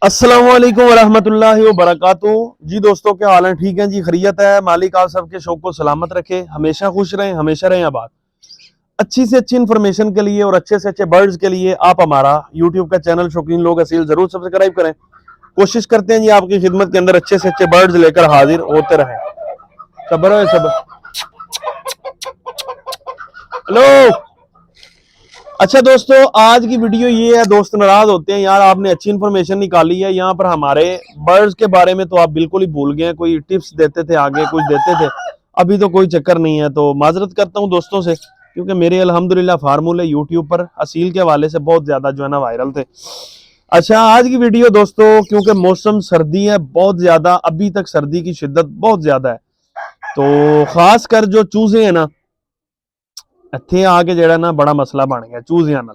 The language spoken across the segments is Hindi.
अस्सलाम वालेकुम वरहमतुल्लाहि वबरकातुहू। जी दोस्तों, क्या हाल है? ठीक है जी, खैरियत है। मालिक आप सबके शौक को सलामत रखे, हमेशा खुश रहें, हमेशा रहें आबाद। अच्छी से अच्छी इन्फॉर्मेशन के लिए और अच्छे से अच्छे बर्ड्स के लिए आप हमारा यूट्यूब का चैनल शौकीन लोग असील जरूर सब्सक्राइब करें। कोशिश करते हैं जी आपकी खिदमत के अंदर अच्छे से अच्छे बर्ड्स लेकर हाजिर होते रहें। सब्र है सब। हेलो। अच्छा दोस्तों, आज की वीडियो ये है, दोस्त नाराज होते हैं यार आपने अच्छी इन्फॉर्मेशन निकाली है यहाँ पर हमारे बर्ड्स के बारे में, तो आप बिल्कुल ही भूल गए। कोई टिप्स देते थे, आगे कुछ देते थे, अभी तो कोई चक्कर नहीं है। तो माजरत करता हूँ दोस्तों से, क्योंकि मेरे अल्हम्दुलिल्लाह फार्मूले यूट्यूब पर असील के हवाले से बहुत ज्यादा जो है ना वायरल थे। अच्छा, आज की वीडियो दोस्तों, क्योंकि मौसम सर्दी है बहुत ज्यादा, अभी तक सर्दी की शिद्दत बहुत ज्यादा है, तो खास कर जो चूजे हैं ना, इत्थे आके जेड़ा ना बड़ा मसला बन गया चूजियां नाल।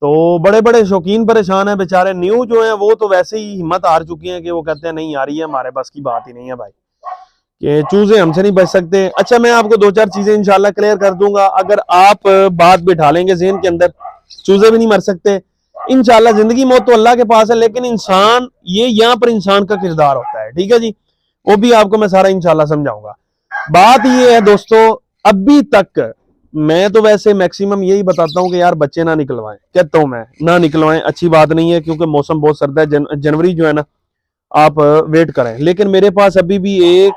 तो बड़े बड़े शौकीन परेशान है बेचारे। न्यू जो है वो तो वैसे ही हिम्मत हार चुकी है कि वो कहते हैं नहीं आ रही है, हमारे पास की बात ही नहीं है भाई, कि चूजे हमसे नहीं बच सकते। अच्छा, मैं आपको दो चार चीजें इंशाल्लाह क्लियर कर दूंगा। अगर आप बात बिठा लेंगे ज़हन के अंदर, चूजे भी नहीं मर सकते इंशाल्लाह। जिंदगी मौत तो अल्लाह के पास है, लेकिन इंसान, ये यहाँ पर इंसान का किरदार होता है, ठीक है जी। वो भी आपको मैं सारा इंशाल्लाह समझाऊंगा। बात ये है दोस्तों, अभी तक मैं तो वैसे मैक्सिमम यही बताता हूं कि यार बच्चे ना निकलवाएं, कहता हूं मैं, ना निकलवाएं, अच्छी बात नहीं है, क्योंकि मौसम बहुत सर्द है। जनवरी जो है ना, आप वेट करें। लेकिन मेरे पास अभी भी एक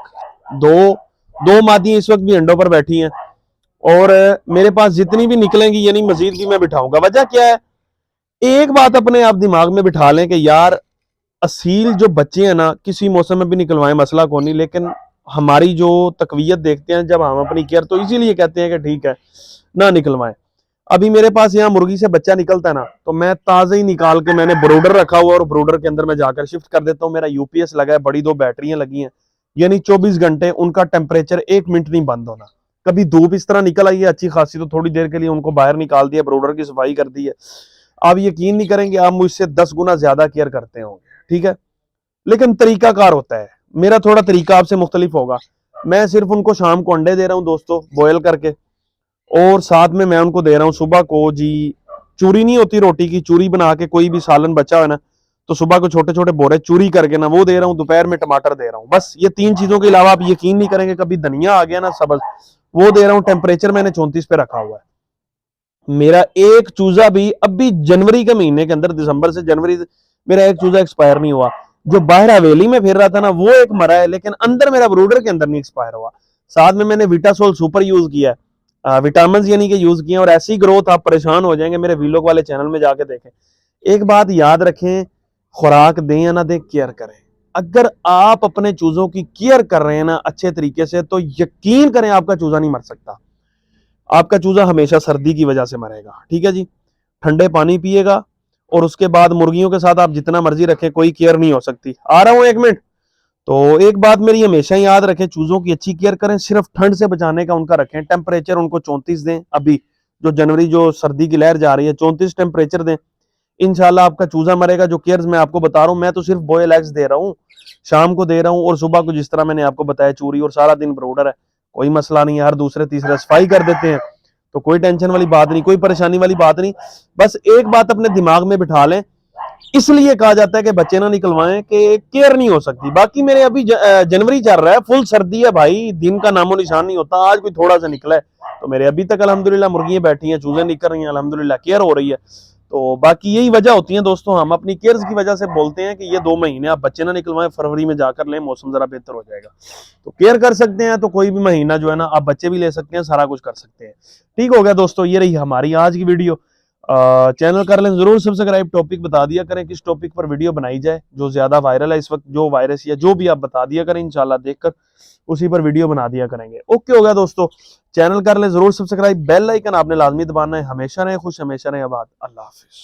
दो दो मादियां इस वक्त भी अंडों पर बैठी हैं, और मेरे पास जितनी भी निकलेंगी यानी मजीद भी मैं बिठाऊंगा। वजह क्या है? एक बात अपने आप दिमाग में बिठा लें कि यार असील जो बच्चे हैं ना, किसी मौसम में भी निकलवाएं, मसला कौन नहीं, लेकिन हमारी जो तकवीयत देखते हैं जब हम अपनी केयर, तो इसीलिए कहते हैं कि ठीक है ना निकलवाएं। अभी मेरे पास यहाँ मुर्गी से बच्चा निकलता है ना, तो मैं ताज़ा ही निकाल के, मैंने ब्रोडर रखा हुआ और ब्रोडर के अंदर मैं जाकर शिफ्ट कर देता हूँ। मेरा यूपीएस लगा है, बड़ी दो बैटरियां लगी हैं, यानी 24 घंटे उनका टेम्परेचर 1 मिनट नहीं बंद होना। कभी धूप इस तरह निकल आई है अच्छी खासी, तो थोड़ी देर के लिए उनको बाहर निकाल दिया, ब्रोडर की सफाई कर दी है। आप यकीन नहीं करेंगे, आप मुझसे 10 गुना ज्यादा केयर करते होंगे, ठीक है। लेकिन तरीकाकार होता है, मेरा थोड़ा तरीका आपसे मुख्तलिफ होगा। मैं सिर्फ उनको शाम को अंडे दे रहा हूँ दोस्तों, बॉयल करके, और साथ में मैं उनको दे रहा हूँ सुबह को जी, चूरी नहीं होती रोटी की, चूरी बना के, कोई भी सालन बचा है ना, तो सुबह को छोटे छोटे बोरे चूरी करके ना वो दे रहा हूँ। दोपहर में टमाटर दे रहा हूँ। बस ये 3 चीजों के अलावा आप यकीन नहीं करेंगे, कभी धनिया आ गया ना सब्ज, वो दे रहा हूँ। टेम्परेचर मैंने 34 पे रखा हुआ है। मेरा एक चूजा भी अभी जनवरी के महीने के अंदर, दिसंबर से जनवरी, मेरा एक चूजा एक्सपायर नहीं हुआ। जो बाहर हवेली में फिर रहा था ना, वो एक मरा है, लेकिन अंदर मेरा ब्रूडर के अंदर नहीं एक्सपायर हुआ। साथ में मैंने विटासोल सुपर यूज किया है, विटामिन यानी कि यूज किए, और ऐसी ग्रोथ आप परेशान हो जाएंगे। मेरे वीलॉग वाले चैनल में जाके देखें। एक बात याद रखें, खुराक दें या ना दें, केयर करें। अगर आप अपने चूजों की केयर कर रहे हैं ना अच्छे तरीके से, तो यकीन करें आपका चूजा नहीं मर सकता। आपका चूजा हमेशा सर्दी की वजह से मरेगा, ठीक है जी। ठंडे पानी पिएगा, और उसके बाद मुर्गियों के साथ आप जितना मर्जी रखें, कोई केयर नहीं हो सकती। आ रहा हूं 1 मिनट। तो एक बात मेरी हमेशा याद रखें, चूजों की अच्छी केयर करें, सिर्फ ठंड से बचाने का उनका रखें। टेम्परेचर उनको 34 दें। अभी जो जनवरी, जो सर्दी की लहर जा रही है, 34 टेम्परेचर दें, इंशाल्लाह आपका चूजा मरेगा। जो केयर्स मैं आपको बता रहा हूं, मैं तो सिर्फ बॉयल एग्स दे रहा हूँ, शाम को दे रहा हूँ, और सुबह को जिस तरह मैंने आपको बताया चूरी, और सारा दिन ब्रोडर है। कोई मसला नहीं है, हर दूसरे तीसरे सफाई कर देते हैं, तो कोई टेंशन वाली बात नहीं, कोई परेशानी वाली बात नहीं। बस एक बात अपने दिमाग में बिठा लें, इसलिए कहा जाता है कि बच्चे ना निकलवाएं कि केयर नहीं हो सकती। बाकी मेरे अभी जनवरी चल रहा है, फुल सर्दी है भाई, दिन का नामो निशान नहीं होता। आज कोई थोड़ा सा निकला है, तो मेरे अभी तक अल्हम्दुलिल्लाह मुर्गियां बैठी हैं, चूजे निकल रही हैं, अल्हम्दुलिल्लाह केयर हो रही है। तो बाकी यही वजह होती है दोस्तों, हम अपनी केयर्स की वजह से बोलते हैं कि ये 2 महीने आप बच्चे ना निकलवाएं, फरवरी में जाकर लें, मौसम जरा बेहतर हो जाएगा। तो केयर कर सकते हैं, तो कोई भी महीना जो है ना आप बच्चे भी ले सकते हैं, सारा कुछ कर सकते हैं। ठीक हो गया दोस्तों, ये रही हमारी आज की वीडियो। चैनल कर लें जरूर सब्सक्राइब। टॉपिक बता दिया करें किस टॉपिक पर वीडियो बनाई जाए, जो ज्यादा वायरल है इस वक्त, जो वायरस या जो भी आप बता दिया करें, इंशाल्लाह देखकर उसी पर वीडियो बना दिया करेंगे। ओके हो गया दोस्तों, चैनल कर लें जरूर सब्सक्राइब, बेल आइकन आपने लाजमी दबाना है। हमेशा रहें खुश, हमेशा रहें आबाद। अल्लाह हाफिज।